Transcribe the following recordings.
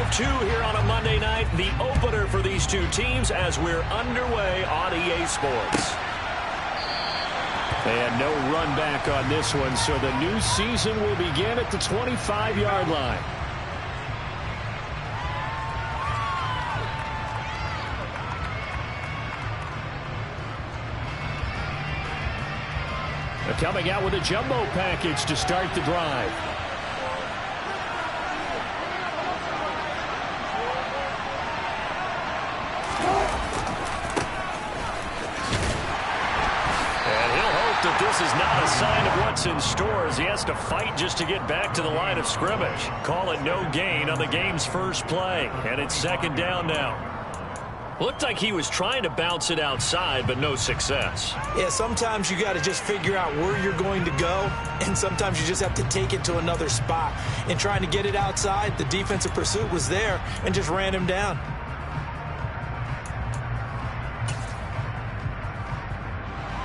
of 2 here on a Monday night. The opener for these two teams as we're underway on EA Sports. And no run back on this one, so the new season will begin at the 25-yard line. They're coming out with a jumbo package to start the drive. That this is not a sign of what's in store as he has to fight just to get back to the line of scrimmage. Call it no gain on the game's first play, and it's second down now. Looked like he was trying to bounce it outside, but no success. Yeah, sometimes you got to just figure out where you're going to go, and sometimes you just have to take it to another spot. In trying to get it outside, the defensive pursuit was there and just ran him down.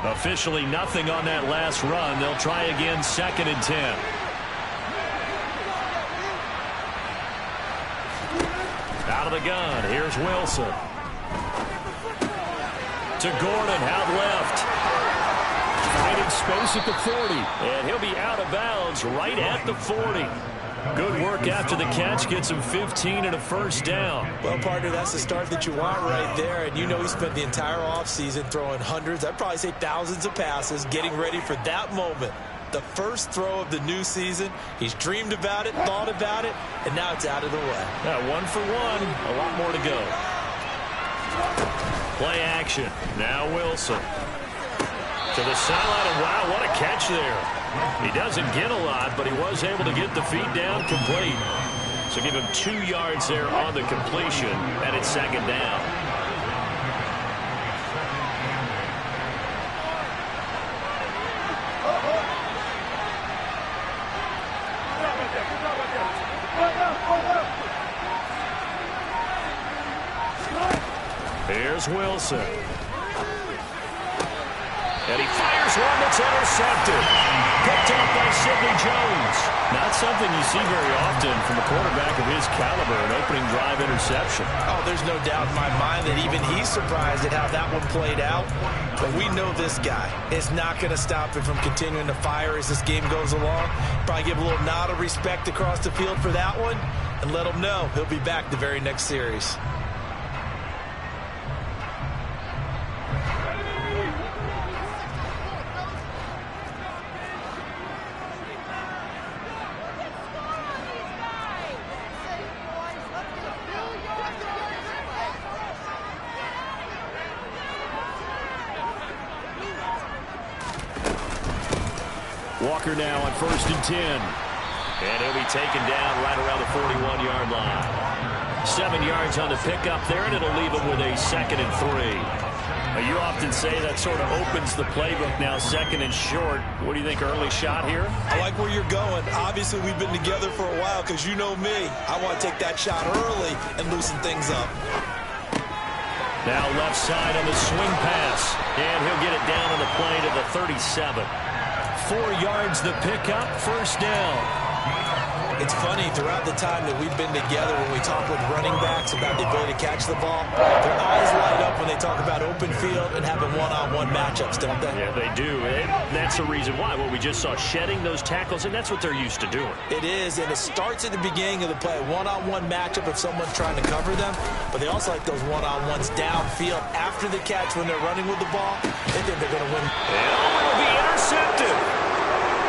Officially nothing on that last run. They'll try again, second and 10. Out of the gun, here's Wilson. To Gordon, out left. Finding space at the 40. And he'll be out of bounds right at the 40. Good work after the catch. Gets him 15 and a first down. Well, partner, that's the start that you want right there. And you know he spent the entire offseason throwing hundreds, I'd probably say thousands of passes, getting ready for that moment. The first throw of the new season. He's dreamed about it, thought about it, and now it's out of the way. Yeah, 1 for 1. A lot more to go. Play action. Now Wilson. To the sideline, and wow, what a catch there. He doesn't get a lot, but he was able to get the feet down complete. So give him 2 yards there on the completion, and it's second down. Here's Wilson. And he fires one that's intercepted. Picked up by Sidney Jones. Not something you see very often from a quarterback of his caliber, an opening drive interception. Oh, there's no doubt in my mind that even he's surprised at how that one played out. But we know this guy is not going to stop him from continuing to fire as this game goes along. Probably give a little nod of respect across the field for that one and let him know he'll be back the very next series. Walker now on 1st and 10. And he'll be taken down right around the 41-yard line. 7 yards on the pickup there, and it'll leave him with a 2nd and 3. Now, you often say that sort of opens the playbook now, 2nd and short. What do you think, early shot here? I like where you're going. Obviously, we've been together for a while because you know me. I want to take that shot early and loosen things up. Now left side on the swing pass. And he'll get it down on the play to the 37. 4 yards the pickup, first down. It's funny, throughout the time that we've been together, when we talk with running backs about the ability to catch the ball, their eyes light up when they talk about open field and having one-on-one matchups, don't they? Yeah, they do. And that's the reason why. What we just saw, shedding those tackles, and that's what they're used to doing. It is, and it starts at the beginning of the play. One-on-one matchup if someone's trying to cover them, but they also like those one-on-ones downfield after the catch when they're running with the ball. They think they're going to win. And it'll be intercepted.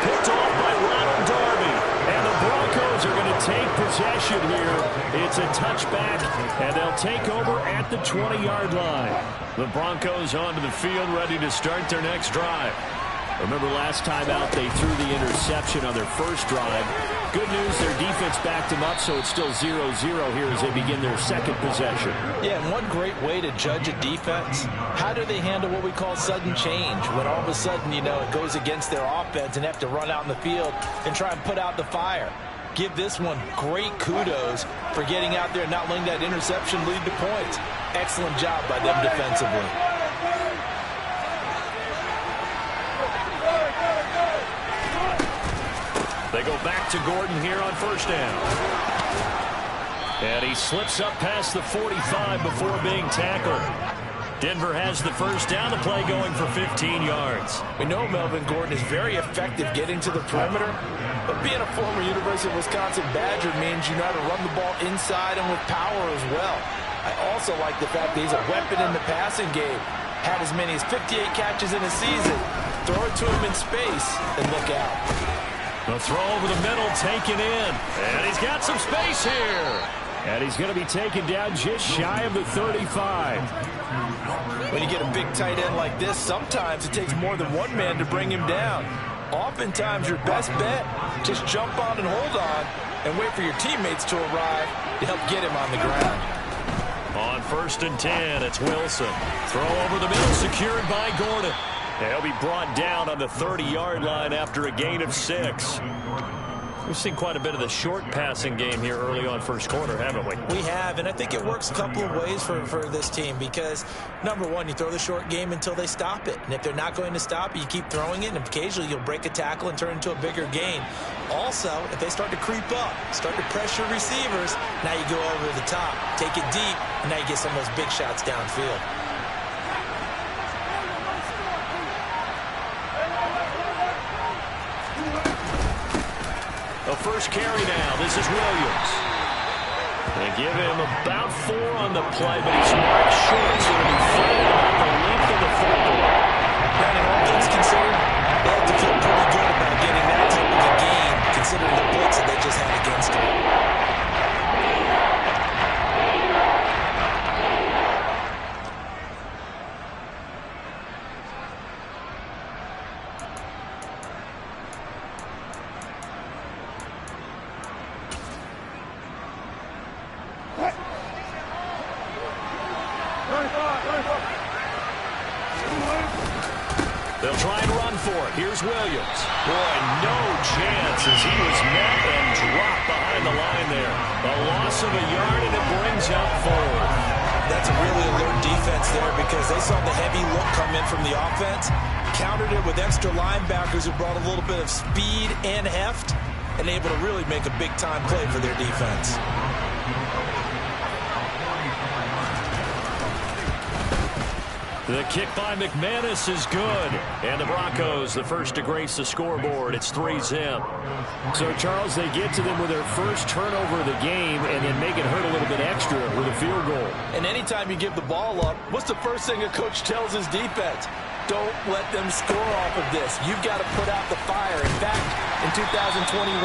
Picked off by Ronald Darby. And the Broncos are going to take possession here. It's a touchback, and they'll take over at the 20-yard line. The Broncos onto the field, ready to start their next drive. Remember last time out, they threw the interception on their first drive. Good news, their defense backed them up, so it's still 0-0 here as they begin their second possession. Yeah, and one great way to judge a defense, how do they handle what we call sudden change? When all of a sudden, you know, it goes against their offense and have to run out in the field and try and put out the fire. Give this one great kudos for getting out there and not letting that interception lead to points. Excellent job by them defensively. They go back to Gordon here on first down. And he slips up past the 45 before being tackled. Denver has the first down. The play going for 15 yards. We know Melvin Gordon is very effective getting to the perimeter, but being a former University of Wisconsin Badger means you know how to run the ball inside and with power as well. I also like the fact that he's a weapon in the passing game. Had as many as 58 catches in a season. Throw it to him in space and look out. The throw over the middle taken in. And he's got some space here. And he's going to be taken down just shy of the 35. When you get a big tight end like this, sometimes it takes more than one man to bring him down. Oftentimes, your best bet, just jump on and hold on and wait for your teammates to arrive to help get him on the ground. On 1st and 10, it's Wilson. Throw over the middle, secured by Gordon. He'll be brought down on the 30-yard line after a gain of 6. We've seen quite a bit of the short passing game here early on first quarter, haven't we? We have, and I think it works a couple of ways for this team because, number one, you throw the short game until they stop it. And if they're not going to stop it, you keep throwing it, and occasionally you'll break a tackle and turn it into a bigger gain. Also, if they start to creep up, start to pressure receivers, now you go over the top, take it deep, and now you get some of those big shots downfield. The first carry now. This is Williams. They give him about 4 on the play, but he's marked short, so it'll be flat about the length of the football. And all things considered, they have to feel pretty good about getting that type of a gain, considering the blitz that they just had against him. They'll try and run for it. Here's Williams. Boy, no chance as he was met and dropped behind the line there. A loss of a yard, and it brings up forward. That's a really alert defense there because they saw the heavy look come in from the offense, countered it with extra linebackers who brought a little bit of speed and heft, and able to really make a big-time play for their defense. The kick by McManus is good. And the Broncos, the first to grace the scoreboard. It's 3-zip. So, Charles, they get to them with their first turnover of the game and then make it hurt a little bit extra with a field goal. And anytime you give the ball up, what's the first thing a coach tells his defense? Don't let them score off of this. You've got to put out the fire. In fact, in 2021,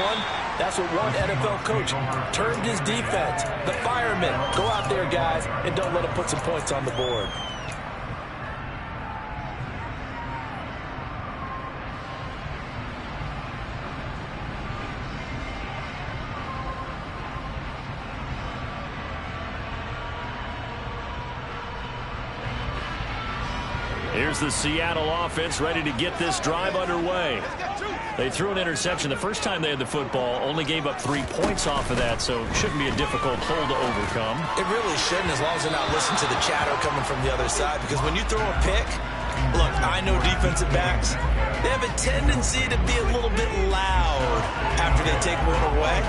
that's what one NFL coach termed his defense. The firemen. Go out there, guys, and don't let them put some points on the board. Here's the Seattle offense ready to get this drive underway. They threw an interception the first time they had the football, only gave up 3 points off of that, so shouldn't be a difficult hole to overcome. It really shouldn't, as long as they're not listening to the chatter coming from the other side, because when you throw a pick, look, I know defensive backs, they have a tendency to be a little bit loud after they take one away,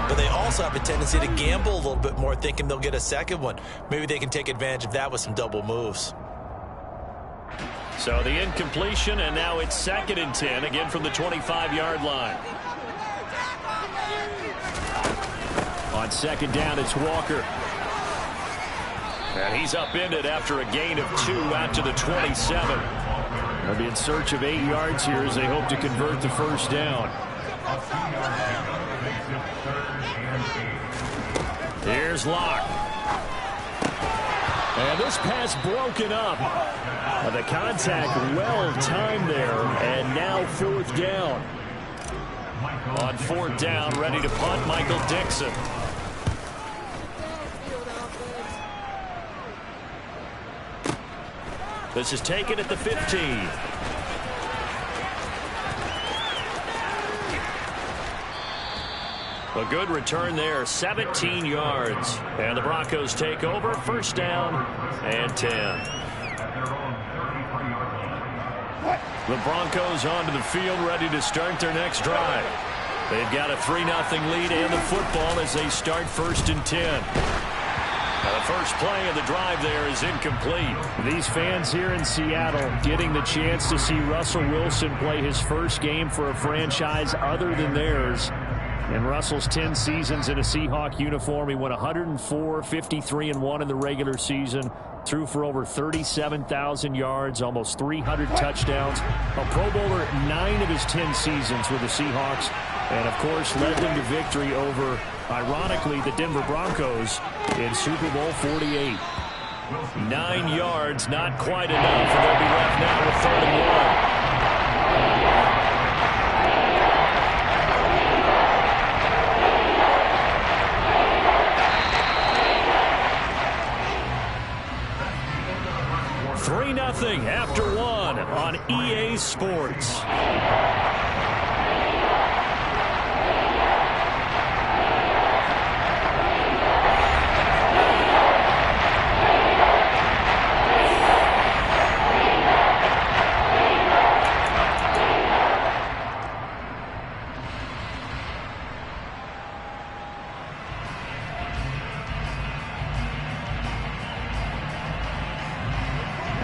but they also have a tendency to gamble a little bit more, thinking they'll get a second one. Maybe they can take advantage of that with some double moves. So the incompletion, and now it's 2nd and 10, again from the 25-yard line. On 2nd down, it's Walker. And he's upended after a gain of 2 out to the 27. They'll be in search of 8 yards here as they hope to convert the first down. Here's Locke. And this pass broken up. The contact well-timed there, and now 4th down. On 4th down, ready to punt, Michael Dixon. This is taken at the 15. A good return there, 17 yards. And the Broncos take over, first down and 10. The Broncos onto the field, ready to start their next drive. They've got a 3-0 lead and the football as they start 1st and 10. Now the first play of the drive there is incomplete. These fans here in Seattle getting the chance to see Russell Wilson play his first game for a franchise other than theirs. In Russell's 10 seasons in a Seahawk uniform, he won 104, 53-1 in the regular season, threw for over 37,000 yards, almost 300 touchdowns, a Pro Bowler 9 of his 10 seasons with the Seahawks, and of course led them to victory over, ironically, the Denver Broncos in Super Bowl 48. 9 yards, not quite enough, and they'll be left now with 3rd and 1. After 1 on EA Sports.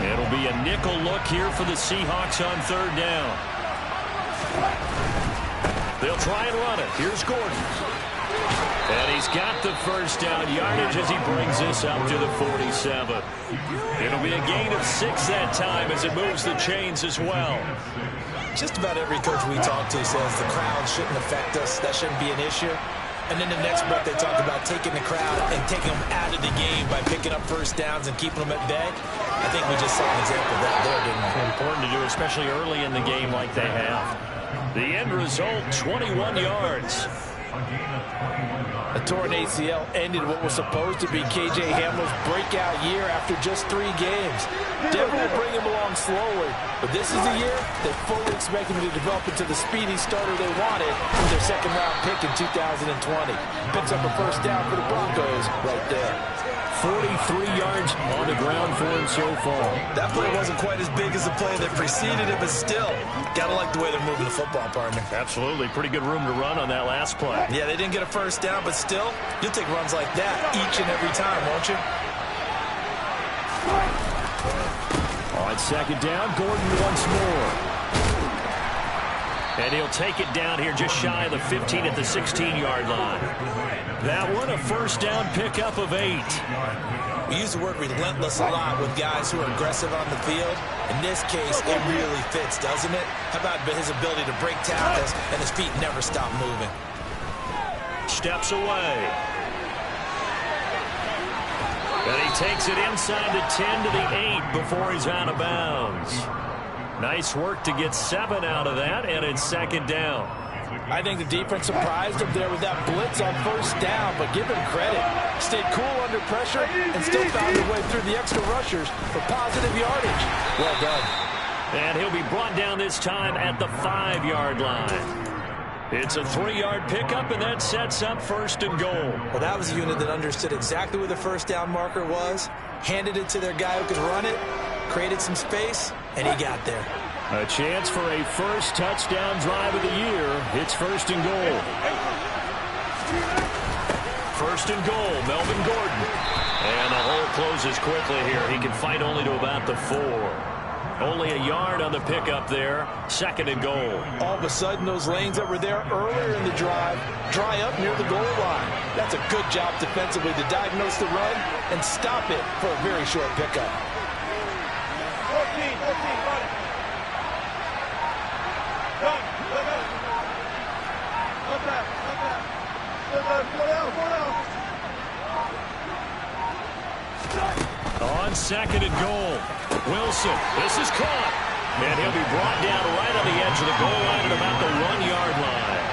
It'll be a nickel look here for the Seahawks on 3rd down. They'll try and run it. Here's Gordon. And he's got the first down yardage as he brings this up to the 47. It'll be a gain of 6 that time as it moves the chains as well. Just about every coach we talk to says the crowd shouldn't affect us. That shouldn't be an issue. And then the next breath they talk about taking the crowd and taking them out of the game by picking up first downs and keeping them at bay. I think we just saw an example of that there, didn't we? Important to do, especially early in the game like they have. The end result, 21 yards. A torn ACL ended what was supposed to be K.J. Hamler's breakout year after just 3 games. Denver will bring him along slowly, but this is the year they fully expect him to develop into the speedy starter they wanted with their 2nd-round pick in 2020. Picks up a first down for the Broncos right there. 43 yards on the ground for him so far. That play wasn't quite as big as the play that preceded it, but still, gotta like the way they're moving the football, partner. Absolutely. Pretty good room to run on that last play. Yeah, they didn't get a first down, but still, you'll take runs like that each and every time, won't you? On 2nd down, Gordon once more. And he'll take it down here just shy of the 15 at the 16-yard line. That one, a first down pickup of 8. We use the word relentless a lot with guys who are aggressive on the field. In this case, it really fits, doesn't it? How about his ability to break tackles and his feet never stop moving? Steps away. And he takes it inside the 10 to the 8 before he's out of bounds. Nice work to get 7 out of that, and it's 2nd down. I think the defense surprised him there with that blitz on first down, but give him credit. Stayed cool under pressure and still found their way through the extra rushers for positive yardage. Well done. And he'll be brought down this time at the 5-yard line. It's a 3-yard pickup, and that sets up 1st and goal. Well, that was a unit that understood exactly where the first down marker was, handed it to their guy who could run it, created some space, and he got there. A chance for a first touchdown drive of the year. It's 1st and goal. 1st and goal, Melvin Gordon. And the hole closes quickly here. He can fight only to about the 4. Only a yard on the pickup there. 2nd and goal. All of a sudden, those lanes that were there earlier in the drive dry up near the goal line. That's a good job defensively to diagnose the run and stop it for a very short pickup. 14, run it. Run. On 2nd and goal, Wilson. This is caught. And he'll be brought down right on the edge of the goal line at about the 1-yard line.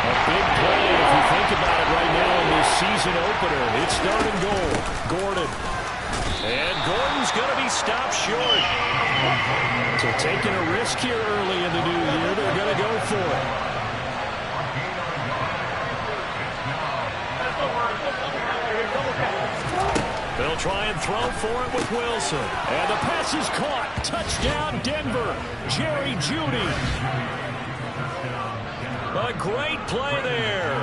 A big play if you think about it right now in this season opener. It's 3rd and goal. Gordon. And Gordon's going to be stopped short. So taking a risk here early in the new year, they're going to go for it. They'll try and throw for it with Wilson. And the pass is caught. Touchdown, Denver. Jerry Jeudy. A great play there.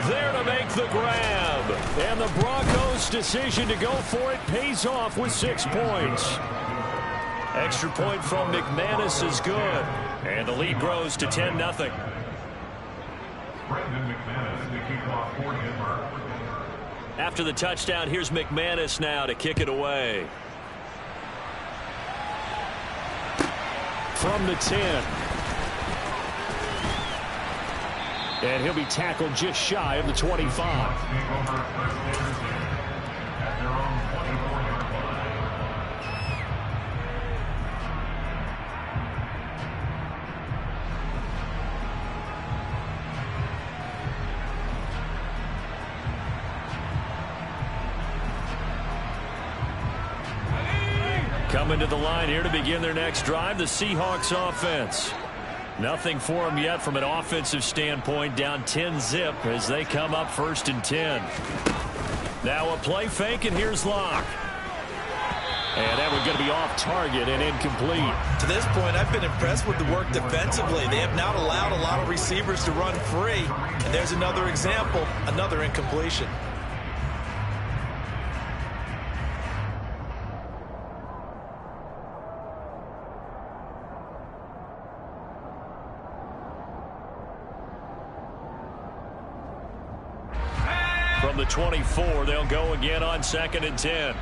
There to make the grab. And the Broncos' decision to go for it pays off with 6 points. Extra point from McManus is good. And the lead grows to 10-0. After the touchdown, here's McManus now to kick it away. From the 10. And he'll be tackled just shy of the 25. Coming to the line here to begin their next drive, the Seahawks offense. Nothing for them yet from an offensive standpoint, down 10-zip as they come up 1st and 10. Now a play fake, and here's Locke. And that one's going to be off target and incomplete. To this point, I've been impressed with the work defensively. They have not allowed a lot of receivers to run free. And there's another example, another incompletion. From the 24, they'll go again on 2nd and 10.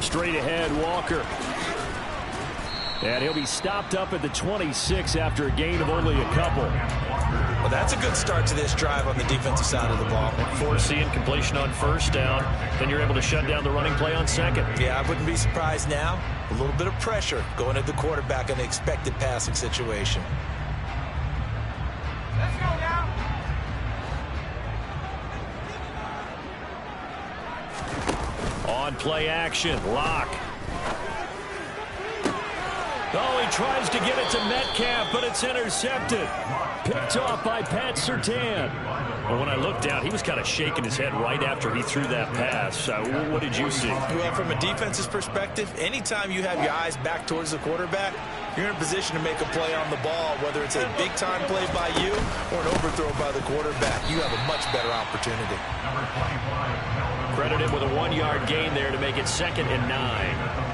Straight ahead, Walker. And he'll be stopped up at the 26 after a gain of only a couple. Well, that's a good start to this drive on the defensive side of the ball. Forcing completion on 1st down. Then you're able to shut down the running play on 2nd. Yeah, I wouldn't be surprised now. A little bit of pressure going at the quarterback in the expected passing situation. Let's go now. On play action, Locke. Oh, he tries to get it to Metcalf, but it's intercepted. Picked off by Pat Surtain. Well, when I looked down, he was kind of shaking his head right after he threw that pass. What did you see? Well, from a defense's perspective, anytime you have your eyes back towards the quarterback, you're in a position to make a play on the ball, whether it's a big-time play by you or an overthrow by the quarterback. You have a much better opportunity. Credited with a 1-yard gain there to make it 2nd and 9.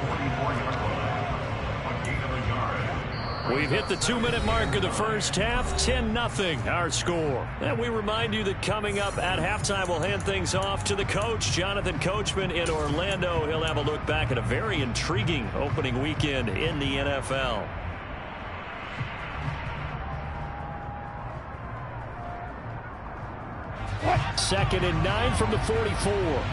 We've hit the 2-minute mark of the first half, 10-0 our score. And we remind you that coming up at halftime, we'll hand things off to the coach, Jonathan Coachman in Orlando. He'll have a look back at a very intriguing opening weekend in the NFL. Second and 9 from the 44.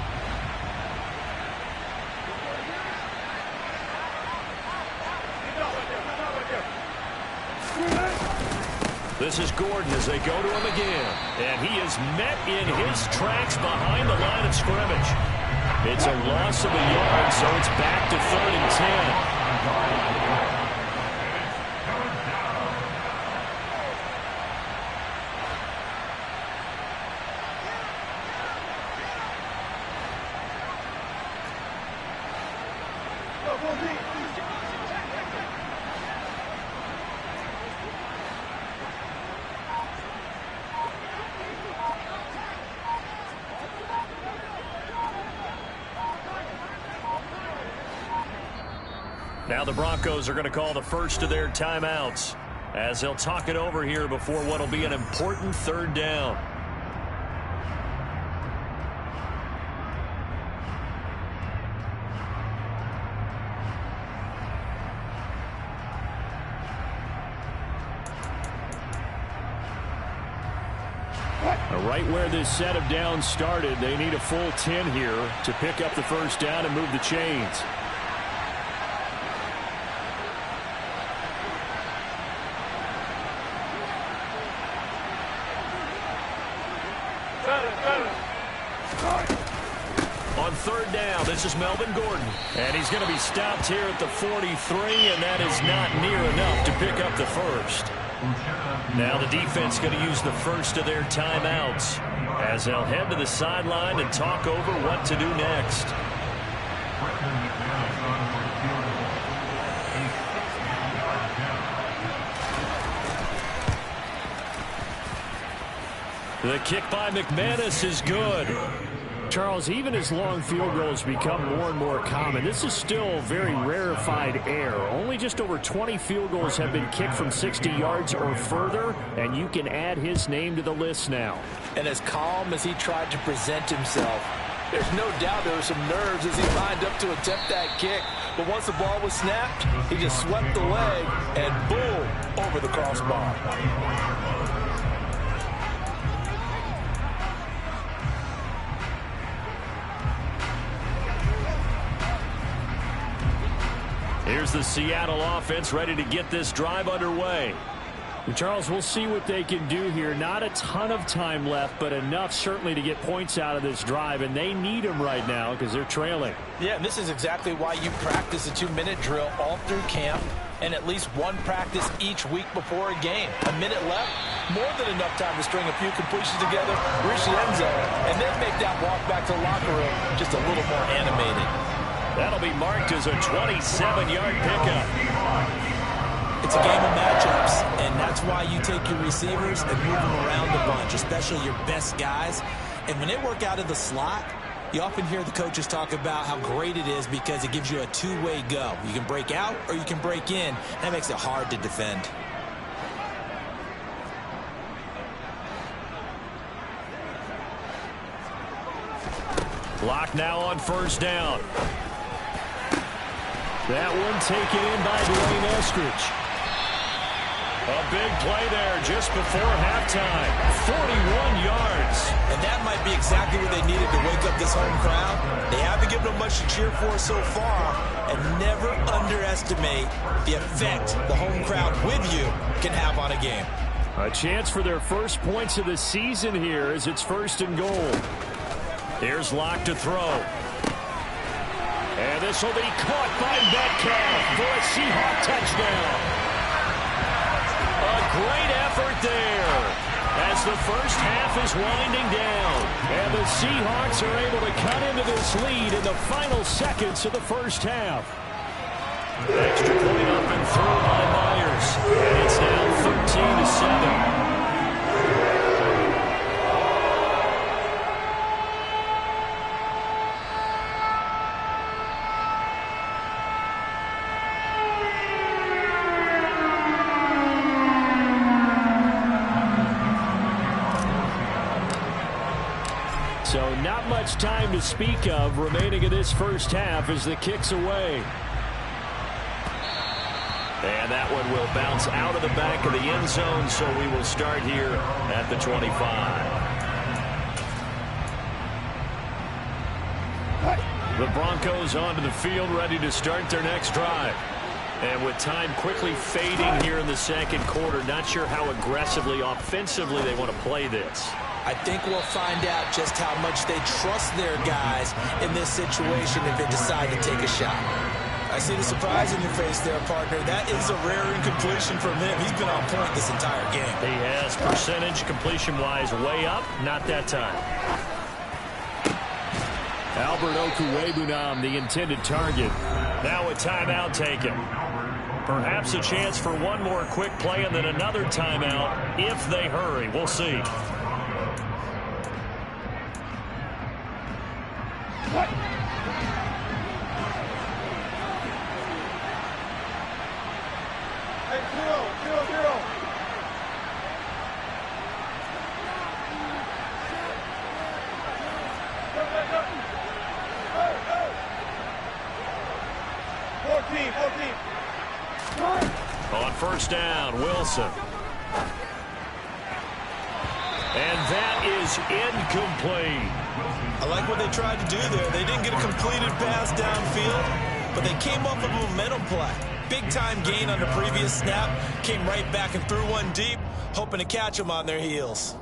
This is Gordon as they go to him again. And he is met in his tracks behind the line of scrimmage. It's a loss of a yard, so it's back to 3rd and 10. Now the Broncos are going to call the first of their timeouts as they'll talk it over here before what will be an important 3rd down. Right where this set of downs started, they need a full 10 here to pick up the 1st down and move the chains. On 3rd down, this is Melvin Gordon. And he's going to be stopped here at the 43, and that is not near enough to pick up the 1st. Now the defense going to use the first of their timeouts as they'll head to the sideline and talk over what to do next. The kick by McManus is good. Charles, even as long field goals become more and more common, this is still very rarefied air. Only just over 20 field goals have been kicked from 60 yards or further, and you can add his name to the list now. And as calm as he tried to present himself, there's no doubt there were some nerves as he lined up to attempt that kick. But once the ball was snapped, he just swept the leg and boom, over the crossbar. Here's the Seattle offense ready to get this drive underway. And Charles, we'll see what they can do here. Not a ton of time left, but enough certainly to get points out of this drive, and they need them right now because they're trailing. Yeah, and this is exactly why you practice a 2-minute drill all through camp and at least one practice each week before a game. A minute left, more than enough time to string a few completions together, reach the end zone, and then make that walk back to the locker room just a little more animated. That'll be marked as a 27-yard pickup. It's a game of matchups, and that's why you take your receivers and move them around a bunch, especially your best guys. And when they work out of the slot, you often hear the coaches talk about how great it is because it gives you a two-way go. You can break out or you can break in. That makes it hard to defend. Block now on first down. That one taken in by Dwayne Eskridge. A big play there just before halftime. 41 yards. And that might be exactly what they needed to wake up this home crowd. They haven't given them much to cheer for so far. And never underestimate the effect the home crowd with you can have on a game. A chance for their first points of the season here as it's first and goal. Here's Locke to throw. And this will be caught by Metcalf for a Seahawk touchdown. A great effort there as the first half is winding down. And the Seahawks are able to cut into this lead in the final seconds of the first half. Extra point up and through by Myers. And it's now 13-7. So not much time to speak of remaining in this first half as the kick's away. And that one will bounce out of the back of the end zone, so we will start here at the 25. The Broncos onto the field, ready to start their next drive. And with time quickly fading here in the second quarter, not sure how aggressively, offensively they want to play this. I think we'll find out just how much they trust their guys in this situation if they decide to take a shot. I see the surprise in your face there, partner. That is a rare incompletion from him. He's been on point this entire game. He has percentage completion-wise way up. Not that time. Albert Okwuegbunam, the intended target. Now a timeout taken. Perhaps a chance for one more quick play and then another timeout if they hurry. We'll see. On first down, Wilson. And that is incomplete. I like what they tried to do there. They didn't get a completed pass downfield, but they came up with a momentum play. Big-time gain on the previous snap. Came right back and threw one deep, hoping to catch them on their heels.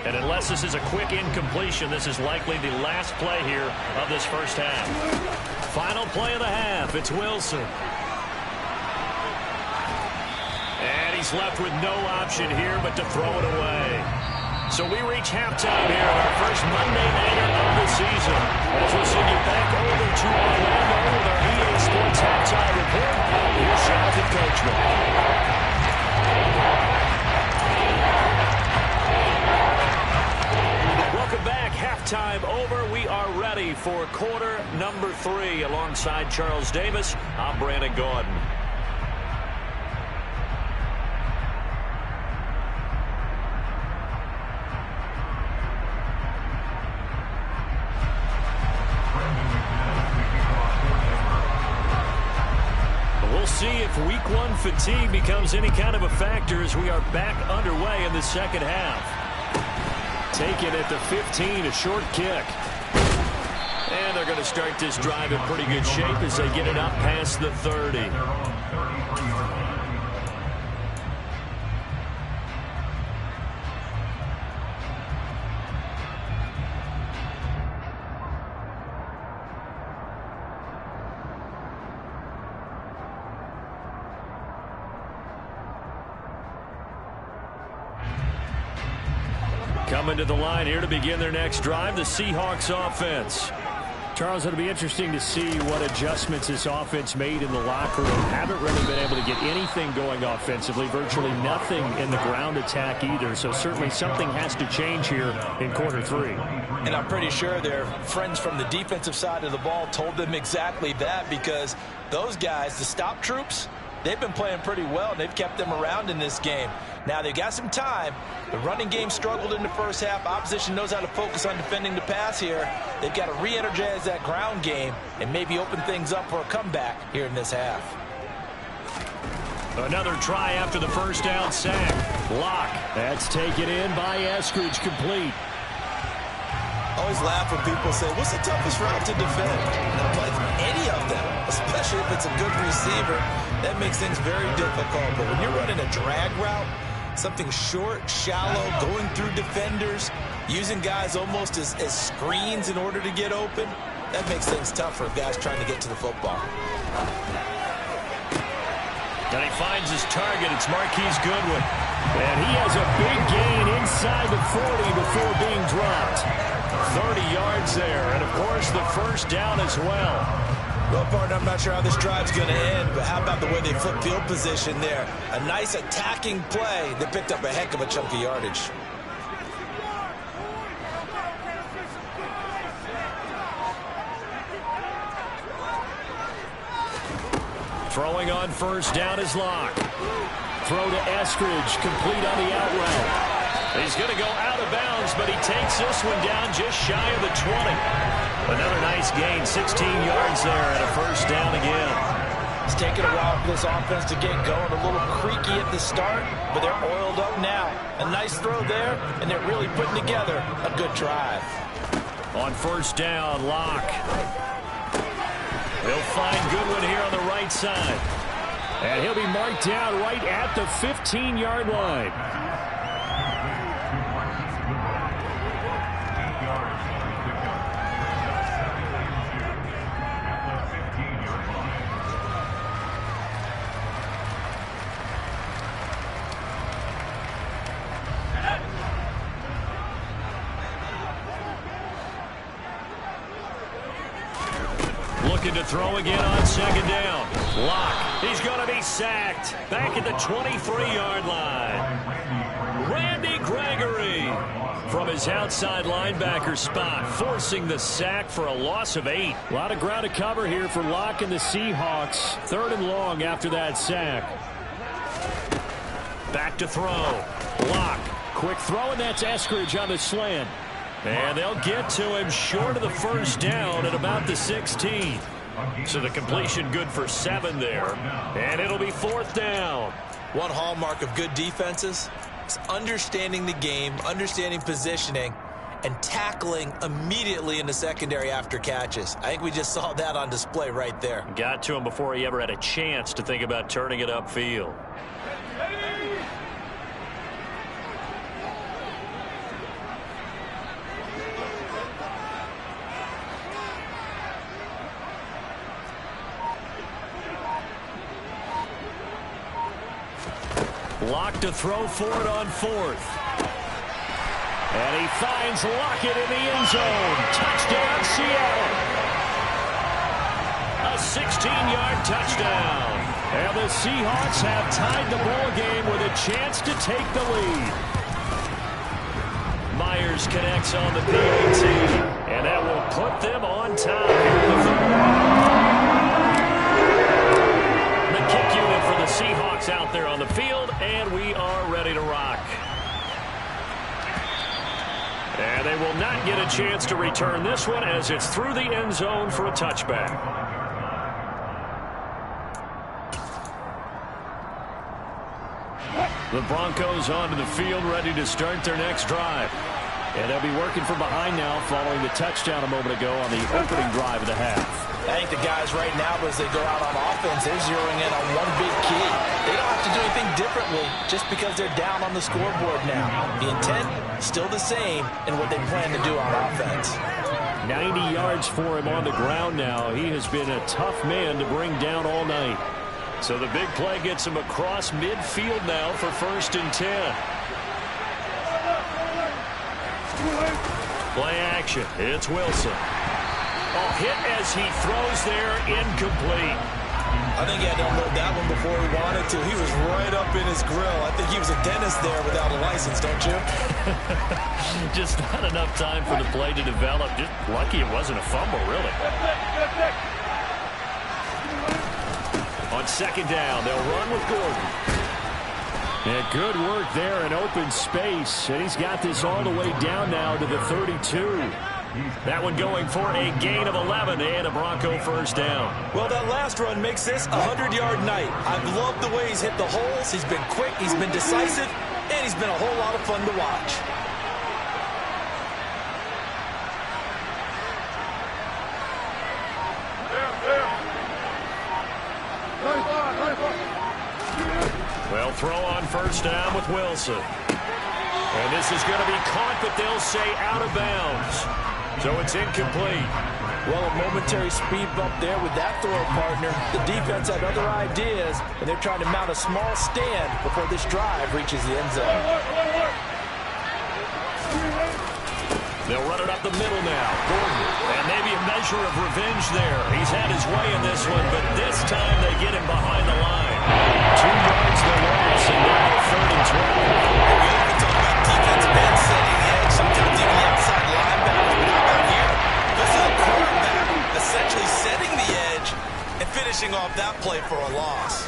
And unless this is a quick incompletion, this is likely the last play here of this first half. Final play of the half. It's Wilson. And he's left with no option here but to throw it away. So we reach halftime here in our first Monday nighter of the season. As we'll send you back over to Orlando with our EA Sports Halftime Report. Here's Jonathan Coachman. halftime over. We are ready for quarter number 3. Alongside Charles Davis, I'm Brandon Gordon. We'll see if week 1 fatigue becomes any kind of a factor as we are back underway in the second half. Taken at the 15, a short kick. And they're going to start this drive in pretty good shape as they get it up past the 30. Coming to the line here to begin their next drive, the Seahawks offense. Charles, it'll be interesting to see what adjustments this offense made in the locker room. Haven't really been able to get anything going offensively, virtually nothing in the ground attack either. So certainly something has to change here in quarter 3. And I'm pretty sure their friends from the defensive side of the ball told them exactly that, because those guys, the stop troops, they've been playing pretty well, and they've kept them around in this game. Now, they've got some time. The running game struggled in the first half. Opposition knows how to focus on defending the pass here. They've got to re-energize that ground game and maybe open things up for a comeback here in this half. Another try after the first down sack. Locke. That's taken in by Eskridge, complete. I always laugh when people say, what's the toughest route to defend? And I'm like, any of them, especially if it's a good receiver. That makes things very difficult. But when you're running a drag route, something short, shallow, going through defenders, using guys almost as screens in order to get open, that makes things tough for guys trying to get to the football. And he finds his target. It's Marquise Goodwin. And he has a big gain inside the 40 before being dropped. 30 yards there, and of course the first down as well. Well, partner, I'm not sure how this drive's going to end, but how about the way they flip field position there? A nice attacking play that picked up a heck of a chunk of yardage. Throwing on first down is Locke. Throw to Eskridge, complete on the out route. He's going to go out of bounds, but he takes this one down just shy of the 20. Another nice gain, 16 yards there, and a first down again. It's taken a while for this offense to get going. A little creaky at the start, but they're oiled up now. A nice throw there, and they're really putting together a good drive. On first down, Locke. He'll find Goodwin here on the right side. And he'll be marked down right at the 15-yard line. Looking to throw again on second down. Locke. He's going to be sacked. Back at the 23-yard line. Randy Gregory from his outside linebacker spot, forcing the sack for a loss of 8. A lot of ground to cover here for Locke and the Seahawks. 3rd and long after that sack. Back to throw. Locke. Quick throw, and that's Eskridge on the slant. And they'll get to him short of the first down at about the 16. So the completion good for 7 there. And it'll be 4th down. One hallmark of good defenses is understanding the game, understanding positioning, and tackling immediately in the secondary after catches. I think we just saw that on display right there. Got to him before he ever had a chance to think about turning it upfield. Locke to throw for it on 4th. And he finds Lockett in the end zone. Touchdown, Seattle. A 16-yard touchdown. And the Seahawks have tied the ball game with a chance to take the lead. fires connects on the PAT, and that will put them on top here in the third. The kick unit for the Seahawks out there on the field, and we are ready to rock. And they will not get a chance to return this one as it's through the end zone for a touchback. The Broncos onto the field, ready to start their next drive. And they'll be working from behind now following the touchdown a moment ago on the opening drive of the half. I think the guys right now, as they go out on offense, they're zeroing in on one big key. They don't have to do anything differently just because they're down on the scoreboard now. The intent, still the same in what they plan to do on offense. 90 yards for him on the ground now. He has been a tough man to bring down all night. So the big play gets him across midfield now for 1st and 10. Play action. It's Wilson. Oh, hit as he throws there, incomplete. I think he had to unload that one before he wanted to. He was right up in his grill. I think he was a dentist there without a license, don't you? Just not enough time for the play to develop. Just lucky it wasn't a fumble, really. On 2nd down, they'll run with Gordon. Yeah, good work there in open space. And he's got this all the way down now to the 32. That one going for a gain of 11 and a Bronco 1st down. Well, that last run makes this a 100-yard night. I've loved the way he's hit the holes. He's been quick, he's been decisive, and he's been a whole lot of fun to watch. Well, throw on 1st down with Wilson. And this is going to be caught, but they'll say out of bounds. So it's incomplete. Well, a momentary speed bump there with that throw partner. The defense had other ideas, and they're trying to mount a small stand before this drive reaches the end zone. They'll run it up the middle now. Gordon. And maybe a measure of revenge there. He's had his way in this one, but this time they get him behind the line. 2 yards the loss, and now 3rd and 12. We often talk about defensive end setting the edge, sometimes even the outside linebackers, but how about here? This is a quarterback essentially setting the edge and finishing off that play for a loss.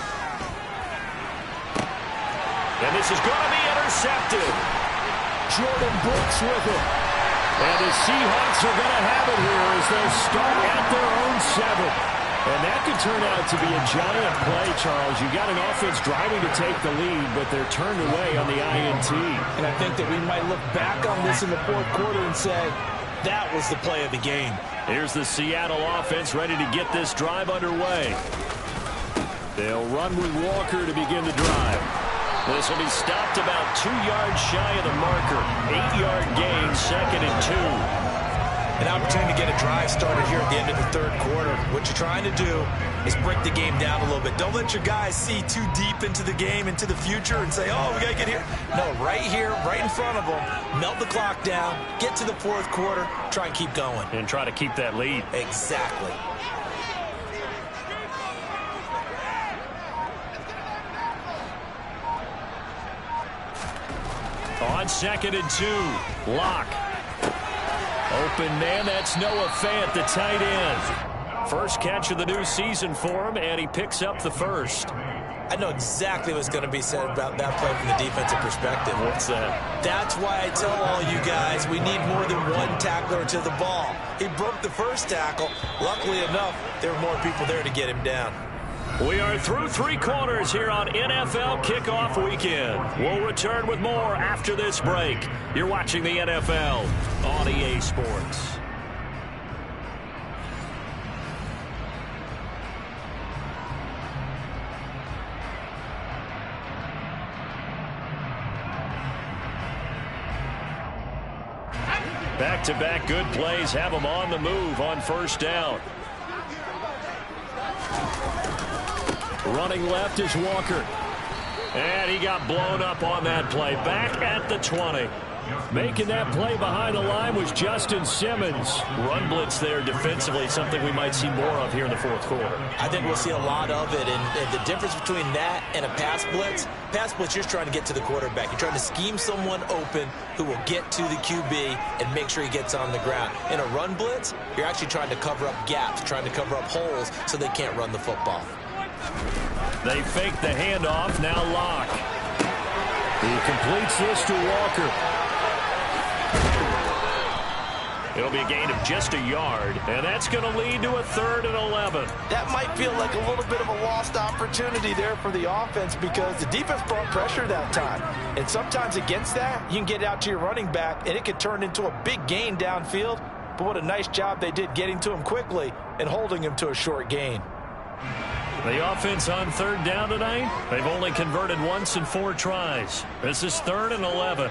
And this is going to be intercepted. Jordan Brooks with it. And the Seahawks are going to have it here as they'll start at their own 7. And that could turn out to be a giant play, Charles. You got an offense driving to take the lead, but they're turned away on the INT. And I think that we might look back on this in the 4th quarter and say, that was the play of the game. Here's the Seattle offense ready to get this drive underway. They'll run with Walker to begin the drive. This will be stopped about 2 yards shy of the marker. 8-yard gain, 2nd and 2. An opportunity to get a drive started here at the end of the 3rd quarter. What you're trying to do is break the game down a little bit. Don't let your guys see too deep into the game, into the future, and say, oh, we got to get here. No, right here, right in front of them, melt the clock down, get to the 4th quarter, try and keep going. And try to keep that lead. Exactly. On 2nd and 2, Locke. Open man, that's Noah Fant, the tight end. First catch of the new season for him, and he picks up the 1st. I know exactly what's going to be said about that play from the defensive perspective. What's that? That's why I tell all you guys we need more than one tackler to the ball. He broke the first tackle. Luckily enough, there were more people there to get him down. We are through 3 quarters here on NFL Kickoff Weekend. We'll return with more after this break. You're watching the NFL on EA Sports. Back-to-back good plays have them on the move on 1st down. Running left is Walker. And he got blown up on that play. Back at the 20. Making that play behind the line was Justin Simmons. Run blitz there defensively, something we might see more of here in the fourth quarter. I think we'll see a lot of it, and the difference between that and a pass blitz, you're trying to get to the quarterback. You're trying to scheme someone open who will get to the QB and make sure he gets on the ground. In a run blitz, you're actually trying to cover up gaps, trying to cover up holes so they can't run the football. They fake the handoff, now Locke. He completes this to Walker. It'll be a gain of just a yard, and that's going to lead to a 3rd and 11. That might feel like a little bit of a lost opportunity there for the offense because the defense brought pressure that time. And sometimes against that, you can get out to your running back, and it could turn into a big gain downfield. But what a nice job they did getting to him quickly and holding him to a short gain. The offense on 3rd down tonight, they've only converted once in 4 tries. This is 3rd and 11.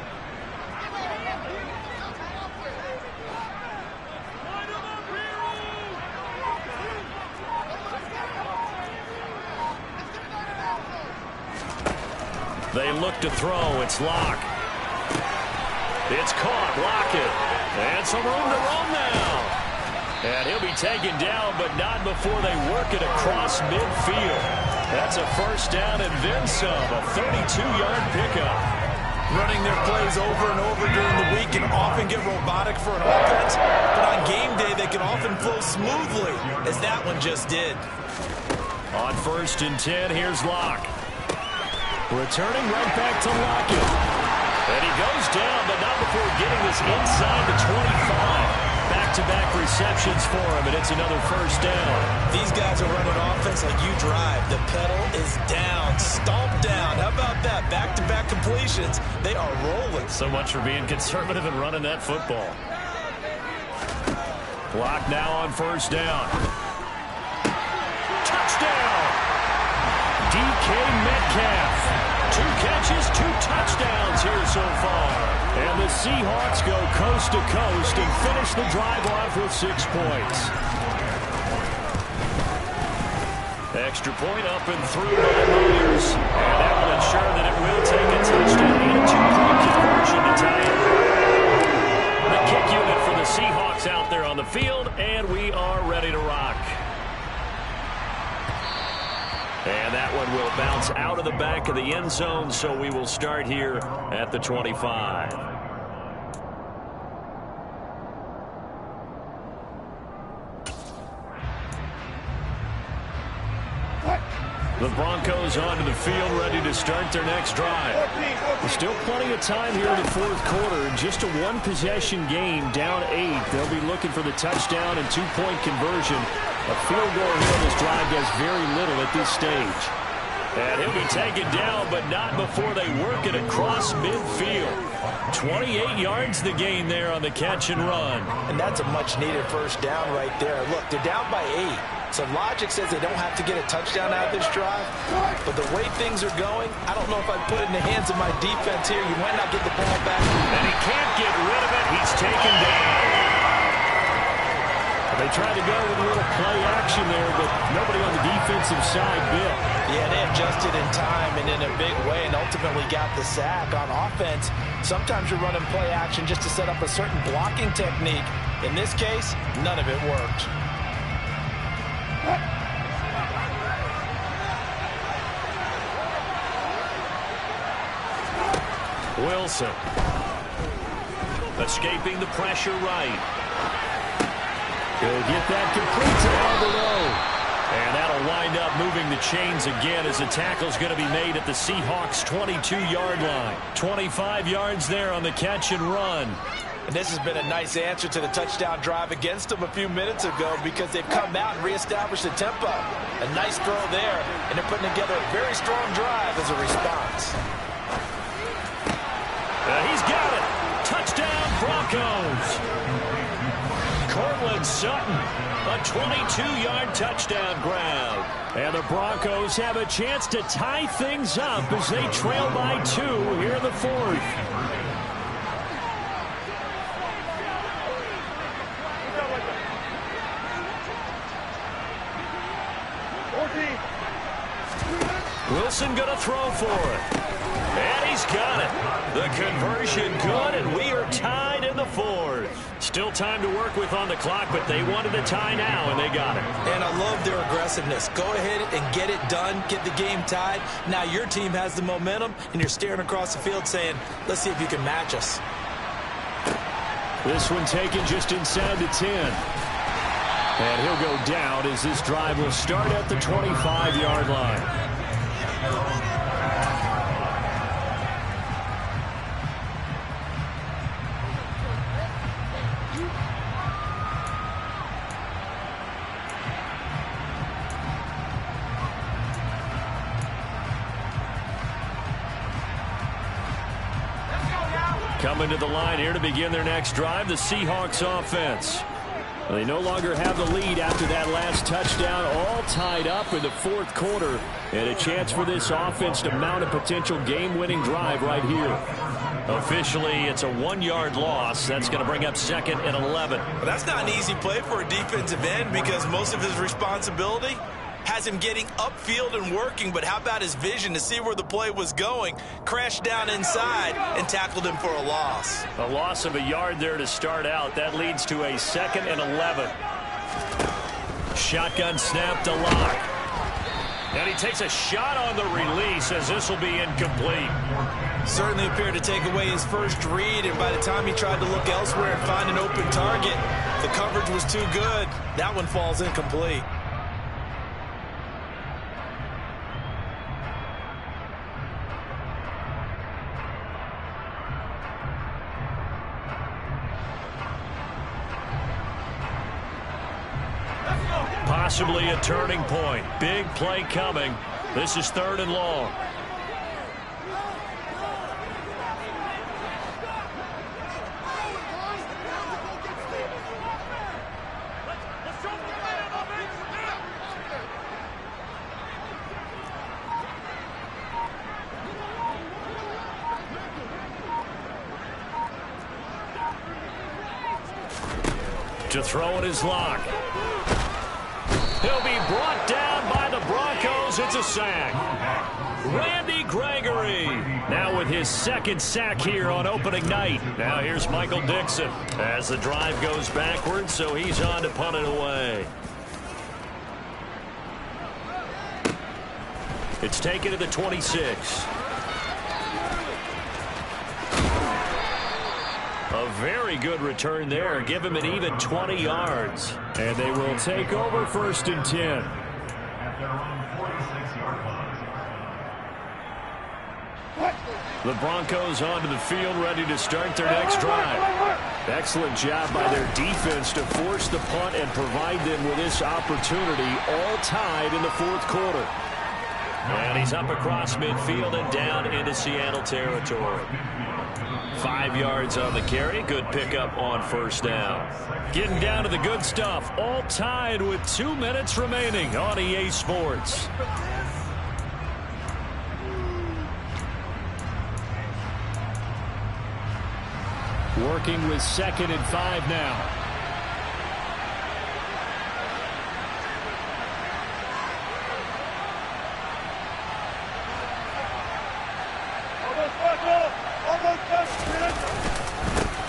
They look to throw. It's Locke. It's caught. Lockett. And some room to run now. And he'll be taken down, but not before they work it across midfield. That's a 1st down and then some. A 32-yard pickup. Running their plays over and over during the week can often get robotic for an offense, but on game day they can often flow smoothly, as that one just did. On 1st and 10, here's Locke. Returning right back to Lockett. And he goes down, but not before getting this inside the 25. Back-to-back receptions for him, and it's another 1st down. These guys are running offense like you drive. The pedal is down, stomped down. How about that? Back-to-back completions. They are rolling. So much for being conservative and running that football. Clock now on 1st down. Touchdown! DK Metcalf. 2 catches, 2 touchdowns here so far. And the Seahawks go coast to coast and finish the drive off with 6 points. Extra point up and through by Myers. And that will ensure that it will take a touchdown and a 2-point conversion to tie it. The kick unit for the Seahawks out there on the field, and we are ready to rock. And that one will bounce out of the back of the end zone, so we will start here at the 25. The Broncos onto the field, ready to start their next drive. There's still plenty of time here in the 4th quarter. Just a 1-possession game, down 8. They'll be looking for the touchdown and 2-point conversion. A field goal here on this drive does very little at this stage. And he'll be taken down, but not before they work it across midfield. 28 yards the gain there on the catch and run. And that's a much-needed 1st down right there. Look, they're down by 8. So logic says they don't have to get a touchdown out of this drive. But the way things are going, I don't know if I'd put it in the hands of my defense here. You might not get the ball back. And he can't get rid of it. He's taken down. They tried to go with a little play action there, but nobody on the defensive side bit. Yeah, they adjusted in time and in a big way and ultimately got the sack. On offense, sometimes you're running play action just to set up a certain blocking technique. In this case, none of it worked. Wilson. Escaping the pressure right. He'll get that complete to Alvarado. And that'll wind up moving the chains again as the tackle's going to be made at the Seahawks' 22-yard line. 25 yards there on the catch and run. And this has been a nice answer to the touchdown drive against them a few minutes ago because they've come out and reestablished the tempo. A nice throw there, and they're putting together a very strong drive as a response. He's got it. Touchdown, Broncos. Cortland Sutton, a 22-yard touchdown grab. And the Broncos have a chance to tie things up as they trail by 2 here in the 4th. Wilson going to throw for it. And he's got it. The conversion good, and we are tied in the fourth. Still time to work with on the clock, but they wanted the tie now, and they got it. And I love their aggressiveness. Go ahead and get it done, get the game tied. Now your team has the momentum, and you're staring across the field saying, let's see if you can match us. This one taken just inside the 10. And he'll go down as this drive will start at the 25-yard line. Coming to the line here to begin their next drive, the Seahawks offense. They no longer have the lead after that last touchdown, all tied up in the fourth quarter, and a chance for this offense to mount a potential game-winning drive right here. Officially, it's a 1-yard loss. That's going to bring up 2nd and 11. Well, that's not an easy play for a defensive end because most of his responsibility has him getting upfield and working, but how about his vision to see where the play was going, crashed down inside, and tackled him for a loss. A loss of a yard there to start out. That leads to a 2nd and 11. Shotgun snap to Lock. And he takes a shot on the release as this will be incomplete. Certainly appeared to take away his first read, and by the time he tried to look elsewhere and find an open target, the coverage was too good. That one falls incomplete. Possibly a turning point. Big play coming. This is 3rd and long. To throw it is Lock. He'll be brought down by the Broncos. It's a sack. Randy Gregory now with his 2nd sack here on opening night. Now here's Michael Dixon as the drive goes backwards, so he's on to punt it away. It's taken to the 26. A very good return there. Give him an even 20 yards. And they will take over 1st and 10. The Broncos onto the field, ready to start their next drive. Excellent job by their defense to force the punt and provide them with this opportunity, all tied in the fourth quarter. And he's up across midfield and down into Seattle territory. 5 yards on the carry. Good pickup on 1st down. Getting down to the good stuff. All tied with 2 minutes remaining on EA Sports. Working with 2nd and 5 now.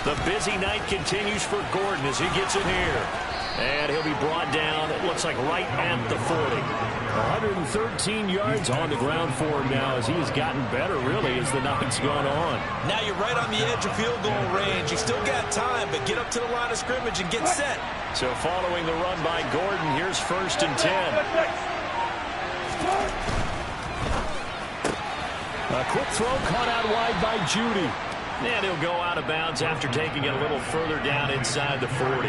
The busy night continues for Gordon as he gets in here. And he'll be brought down, it looks like right at the 40. 113 yards on the ground for him now as he has gotten better, really, as the night's gone on. Now you're right on the edge of field goal range. You still got time, but get up to the line of scrimmage and get set. So following the run by Gordon, here's 1st and 10. A quick throw caught out wide by Judy. And he'll go out of bounds after taking it a little further down inside the 40.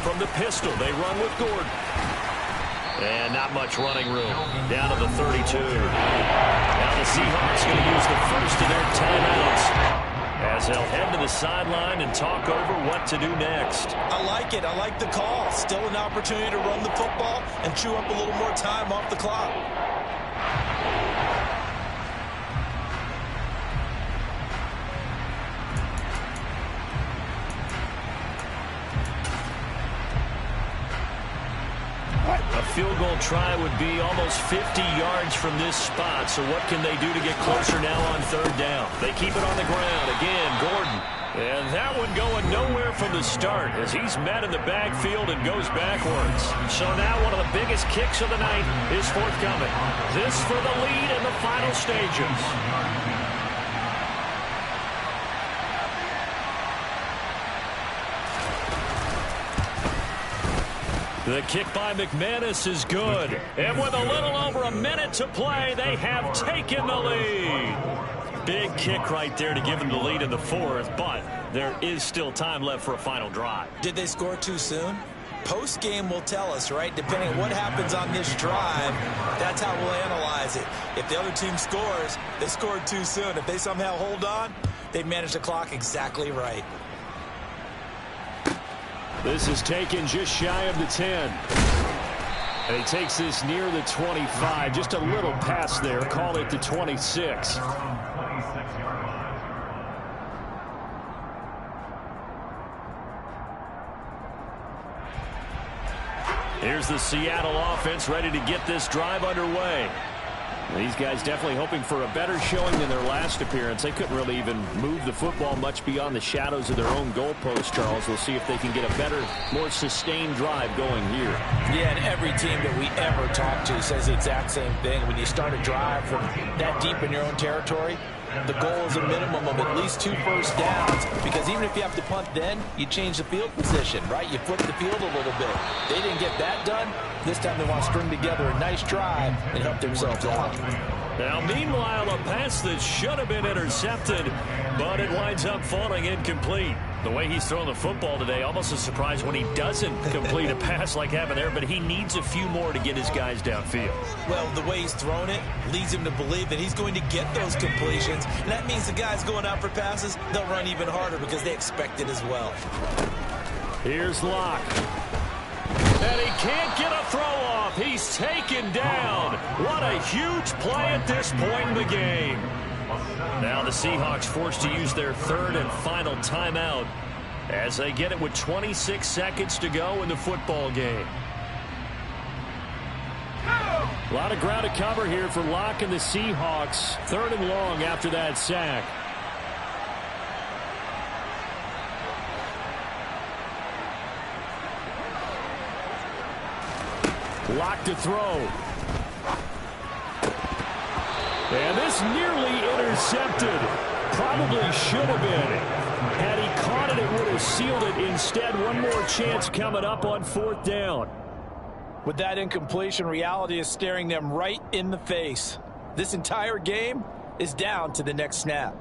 From the pistol, they run with Gordon. And not much running room. Down to the 32. Now the Seahawks going to use the first of their timeouts as they'll head to the sideline and talk over what to do next. I like it. I like the call. Still an opportunity to run the football and chew up a little more time off the clock. field goal try would be almost 50 yards from this spot. So what can they do to get closer now on third down? They keep it on the ground. Again, Gordon. And that one going nowhere from the start as he's met in the backfield and goes backwards. So now one of the biggest kicks of the night is forthcoming. This for the lead in the final stages. The kick by McManus is good. And with a little over a minute to play, they have taken the lead. Big kick right there to give them the lead in the fourth, but there is still time left for a final drive. Did they score too soon? Post-game will tell us, right? Depending on what happens on this drive, that's how we'll analyze it. If the other team scores, they scored too soon. If they somehow hold on, they manage the clock exactly right. This is taken just shy of the 10. And he takes this near the 25. Just a little pass there. Call it the 26. Here's the Seattle offense ready to get this drive underway. These guys definitely hoping for a better showing than their last appearance. They couldn't really even move the football much beyond the shadows of their own goalpost, Charles. We'll see if they can get a better, more sustained drive going here. Yeah, and every team that we ever talk to says the exact same thing. When you start a drive from that deep in your own territory, the goal is a minimum of at least 2 first downs, because even if you have to punt then, you change the field position, right? You flip the field a little bit. They didn't get that done. This time they want to string together a nice drive and help themselves out. Now, meanwhile, a pass that should have been intercepted, but it winds up falling incomplete. The way he's throwing the football today, almost a surprise when he doesn't complete a pass like happened there, but he needs a few more to get his guys downfield. Well, the way he's thrown it leads him to believe that he's going to get those completions. And that means the guys going out for passes, they'll run even harder because they expect it as well. Here's Locke. And he can't get a throw off. He's taken down. What a huge play at this point in the game. Now the Seahawks forced to use their third and final timeout as they get it with 26 seconds to go in the football game. A lot of ground to cover here for Locke and the Seahawks. Third and long after that sack. Locke to throw. And this nearly intercepted. Probably should have been. Had he caught it, it would have sealed it. Instead, one more chance coming up on fourth down. With that incompletion, reality is staring them right in the face. This entire game is down to the next snap.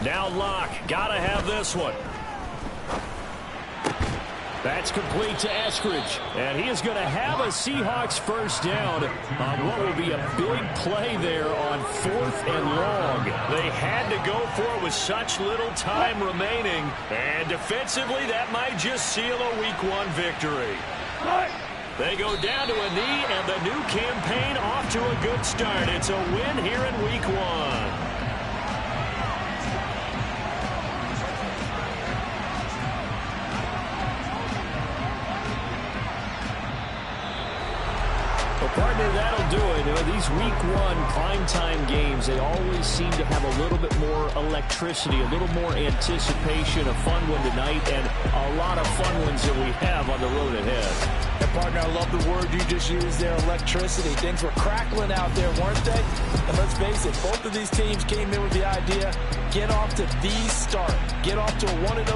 Now Locke, gotta have this one. That's complete to Eskridge. And he is going to have a Seahawks first down on what will be a big play there on fourth and long. They had to go for it with such little time remaining. And defensively, that might just seal a Week 1 victory. They go down to a knee, and the new campaign off to a good start. It's a win here in Week 1. Partner, that'll do it. You know, these Week 1 primetime games, they always seem to have a little bit more electricity, a little more anticipation. A fun one tonight, and a lot of fun ones that we have on the road ahead. And partner, I love the word you just used there, electricity. Things were crackling out there, weren't they? And let's face it, both of these teams came in with the idea, get off to the start. Get off to a 1-0